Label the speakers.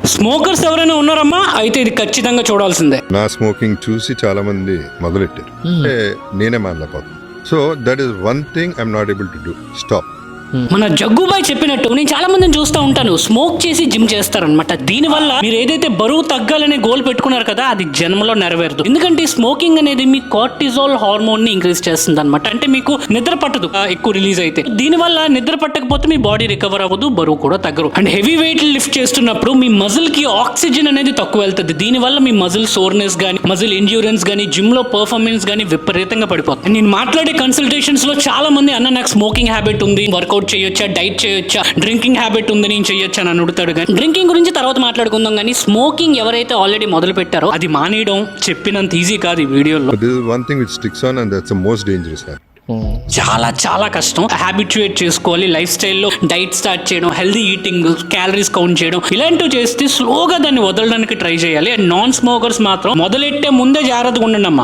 Speaker 1: Smokers ఎవరైనా ఉన్నారమ్మా అయితే ఇది ఖచ్చితంగా చూడాల్సిందే.
Speaker 2: నా స్మోకింగ్ చూసి చాలా మంది మొదలెట్టారు, అంటే నేనే మానలేకపోతున్నాను. So that is one thing I'm not able to do, stop.
Speaker 1: మన జగ్గుబాయ్ చెప్పినట్టు నేను చాలా మందిని చూస్తూ ఉంటాను, స్మోక్ చేసి జిమ్ చేస్తారనమాట. దీనివల్ల మీరు ఏదైతే బరువు తగ్గాలనే గోల్ పెట్టుకున్నారు కదా, అది జన్మలో నెరవేరదు. ఎందుకంటే స్మోకింగ్ అనేది మీ కార్టిజోల్ హార్మోన్ ని ఇంక్రీజ్ చేస్తుంది అనమాట. అంటే మీకు నిద్ర పట్టదు ఎక్కువ రిలీజ్ అయితే. దీనివల్ల నిద్ర పట్టకపోతే మీ బాడీ రికవర్ అవ్వదు, బరువు కూడా తగ్గరు. అండ్ హెవీ వెయిట్ లిఫ్ట్ చేస్తున్నప్పుడు మీ మజిల్ కి ఆక్సిజన్ అనేది తక్కువ వెళ్తుంది. దీనివల్ల మీ మజిల్ సోర్నెస్ గానీ, మజిల్ ఎండ్యూరెన్స్ గానీ, జిమ్ లో పర్ఫార్మెన్స్ గానీ విపరీతంగా పడిపోతుంది. నేను మాట్లాడే కన్సల్టేషన్స్ లో చాలా మంది అన్న నాకు స్మోకింగ్ హ్యాబిట్ ఉంది, వర్కౌట్ చేయొచ్చా, డైట్ చేయొచ్చా, డ్రింకింగ్ హ్యాబిట్ ఉంది, నేను చేయొచ్చా అని అడుగుతాడు. కానీ డ్రింకింగ్ గురించి తర్వాత మాట్లాడుకుందాం. కానీ స్మోకింగ్ ఎవరైతే ఆల్రెడీ మొదలు పెట్టారో అది మానేయడం చెప్పినంత ఈజీ కాదు ఈ వీడియోలో.
Speaker 2: This is one thing which sticks on and that's the most dangerous habit.
Speaker 1: చాలా చాలా కష్టం. హ్యాబిచుయేట్ చేసుకోవాలి. లైఫ్ స్టైల్లో డైట్ స్టార్ట్ చేయడం, హెల్దీ ఈటింగ్, క్యాలరీస్ కౌంట్ చేయడం, ఇలాంటివి చేస్తే స్లోగా దాన్ని వదలడానికి ట్రై చేయాలి. అండ్ నాన్ స్మోకర్స్ మాత్రం మొదలెట్టే ముందే జాగ్రత్తగా ఉండండి అమ్మా.